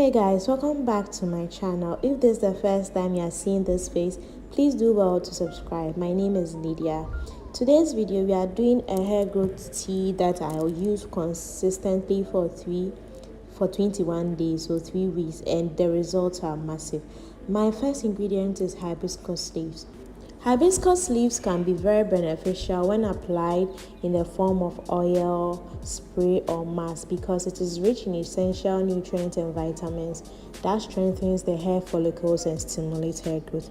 Hey guys, welcome back to my channel. If this is the first time you are seeing this face, please do well to subscribe. My name is Lydia. Today's video, we are doing a hair growth tea that I'll use consistently for 21 days, so 3 weeks, and the results are massive. My first ingredient is hibiscus leaves. Hibiscus leaves can be very beneficial when applied in the form of oil, spray, or mask because it is rich in essential nutrients and vitamins that strengthens the hair follicles and stimulates hair growth.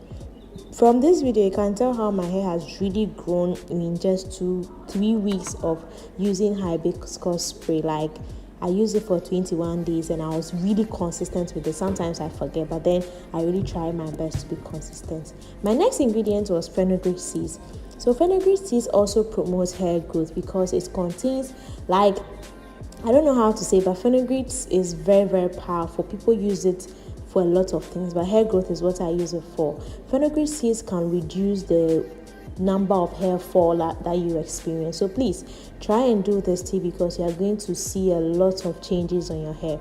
From this video, you can tell how my hair has really grown in just 2-3 weeks of using hibiscus spray. Like, I used it for 21 days and I was really consistent with it. Sometimes I forget, but then I really try my best to be consistent. My next ingredient was fenugreek seeds. So fenugreek seeds also promotes hair growth because it contains, like, I don't know how to say, but fenugreek is very, very powerful. People use it for a lot of things, but hair growth is what I use it for. Fenugreek seeds can reduce the number of hair fall that you experience. So please try and do this tea because you are going to see a lot of changes on your hair.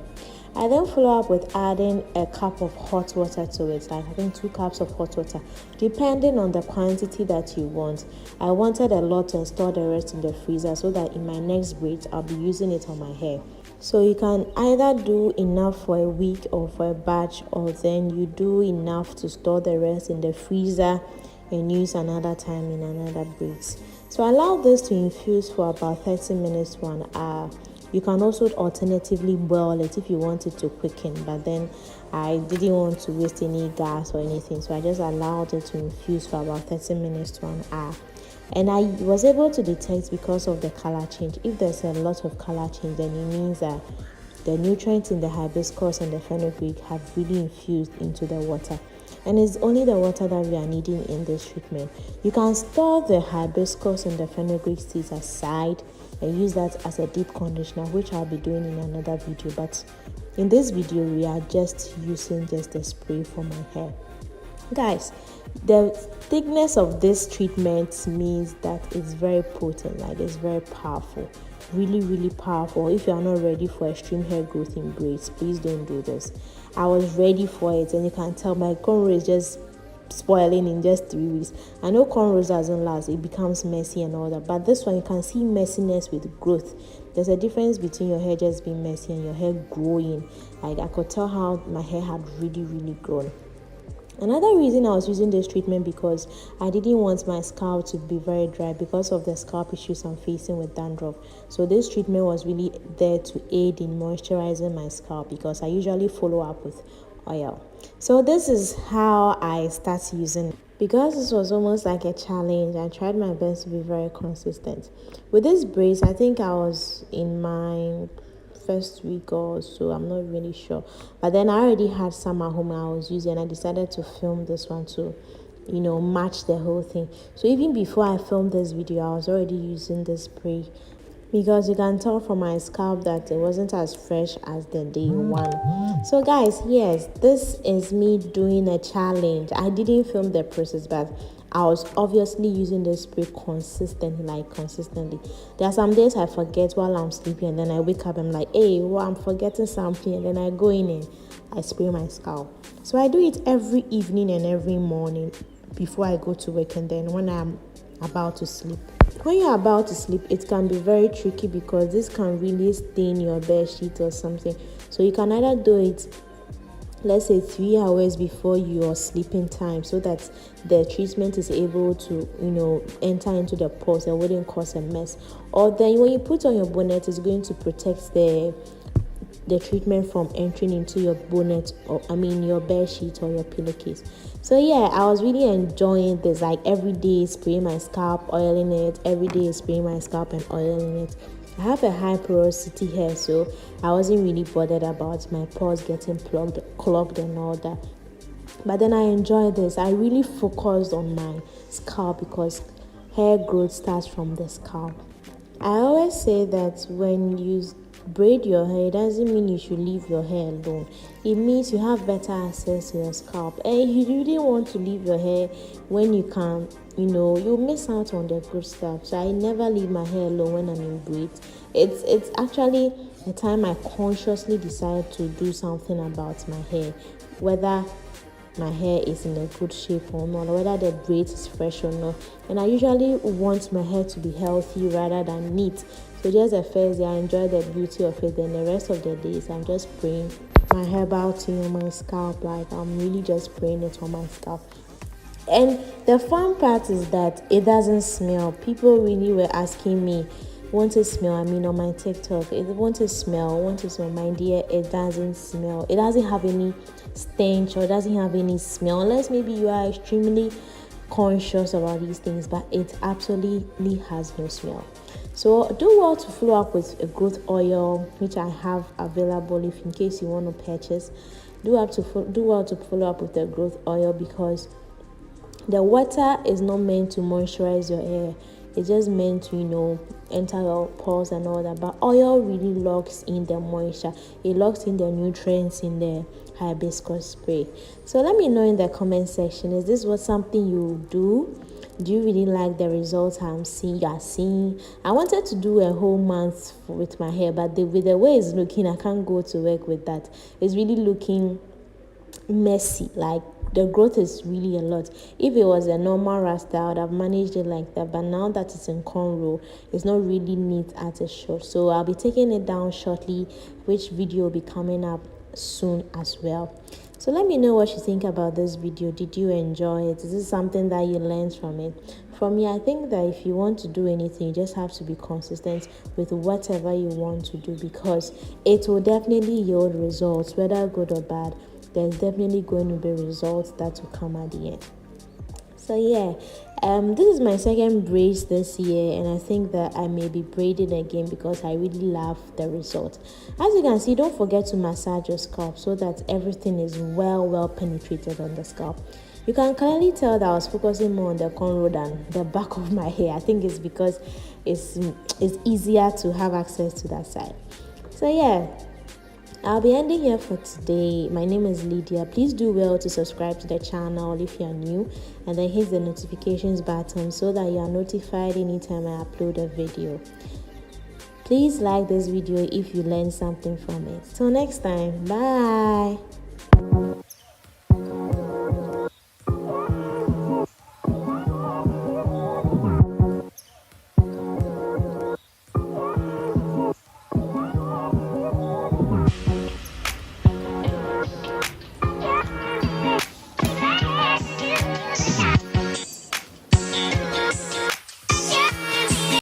I then follow up with adding a cup of hot water to it, like I think 2 cups of hot water, depending on the quantity that you want. I wanted a lot and store the rest in the freezer so that in my next braid I'll be using it on my hair. So you can either do enough for a week or for a batch, or then you do enough to store the rest in the freezer and use another time in another braids. So allow this to infuse for about 30 minutes to 1 hour. You can also alternatively boil it if you want it to quicken, but then I didn't want to waste any gas or anything, so I just allowed it to infuse for about 30 minutes to 1 hour. And I was able to detect, because of the color change, if there's a lot of color change, then it means that the nutrients in the hibiscus and the fenugreek have really infused into the water. And it's only the water that we are needing in this treatment. You can store the hibiscus and the fenugreek seeds aside and use that as a deep conditioner, which I'll be doing in another video. But in this video, we are just using just the spray for my hair. Guys, the thickness of this treatment means that it's very potent, like it's very powerful, really powerful. If you are not ready for extreme hair growth in braids, please don't do this. I was ready for it, and you can tell my cornrow is just spoiling in just 3 weeks. I know cornrows doesn't last, it becomes messy and all that, but this one you can see messiness with growth. There's a difference between your hair just being messy and your hair growing. Like, I could tell how my hair had really grown. Another reason I was using this treatment because I didn't want my scalp to be very dry because of the scalp issues I'm facing with dandruff. So this treatment was really there to aid in moisturizing my scalp because I usually follow up with oil. So this is how I start using it. Because this was almost like a challenge, I tried my best to be very consistent. With this braids, I think I was in my first week or so, I'm not really sure, but then I already had some at home I was using. I decided to film this one to match the whole thing. So even before I filmed this video, I was already using the spray because you can tell from my scalp that it wasn't as fresh as the day one. So guys, yes, this is me doing a challenge. I didn't film the process, but I was obviously using the spray consistently. There are some days I forget while I'm sleeping, and then I wake up, I'm like, hey, well, I'm forgetting something, and then I go in and I spray my scalp. So I do it every evening and every morning before I go to work, and then when I'm about to sleep. When you're about to sleep, it can be very tricky because this can really stain your bed sheet or something. So you can either do it, let's say 3 hours before your sleeping time, so that the treatment is able to enter into the pores and wouldn't cause a mess. Or then when you put on your bonnet, it's going to protect the treatment from entering into your bonnet, or your bed sheet or your pillowcase. So yeah, I was really enjoying this, like every day spraying my scalp, oiling it, every day spraying my scalp and oiling it. I have a high porosity hair, so I wasn't really bothered about my pores getting clogged and all that. But then I enjoyed this. I really focused on my scalp because hair growth starts from the scalp. I always say that when you braid your hair, it doesn't mean you should leave your hair alone. It means you have better access to your scalp. And if you really want to leave your hair when you can, you miss out on the good stuff. So I never leave my hair alone when I'm in braids. It's actually the time I consciously decide to do something about my hair, whether my hair is in a good shape or not, or whether the braid is fresh or not. And I usually want my hair to be healthy rather than neat. So just the first day I enjoy the beauty of it, then the rest of the days I'm just spraying my herbal tea on my scalp. Like I'm really just spraying it on my scalp. And the fun part is that it doesn't smell. People really were asking me, want to smell? I mean, on my TikTok, it want to smell, my dear. It doesn't smell. It doesn't have any stench or doesn't have any smell, unless maybe you are extremely conscious about these things, but it absolutely has no smell. So do well to follow up with a growth oil, which I have available if in case you want to purchase. Do well to follow up with the growth oil, because the water is not meant to moisturize your hair. It's just meant to, enter your pores and all that. But oil really locks in the moisture. It locks in the nutrients in the hibiscus spray. So let me know in the comment section, is this something you do? Do you really like the results you are seeing? I wanted to do a whole month with my hair, but with the way it's looking, I can't go to work with that. It's really looking messy. Like the growth is really a lot. If it was a normal rasta, I would have managed it like that, but now that it's in cornrow, it's not really neat at a short. So I'll be taking it down shortly, which video will be coming up soon as well. So let me know what you think about this video. Did you enjoy it? Is this something that you learned from it? For me, I think that if you want to do anything, you just have to be consistent with whatever you want to do, because it will definitely yield results, whether good or bad. There's definitely going to be results that will come at the end. So yeah, this is my second brace this year, and I think that I may be braiding again because I really love the result. As you can see, don't forget to massage your scalp so that everything is well penetrated on the scalp. You can clearly tell that I was focusing more on the cornrow than the back of my hair. I think it's because it's easier to have access to that side. So yeah, I'll be ending here for today. My name is Lydia. Please do well to subscribe to the channel if you are new, and then hit the notifications button so that you are notified anytime I upload a video. Please like this video if you learned something from it. Till next time, bye.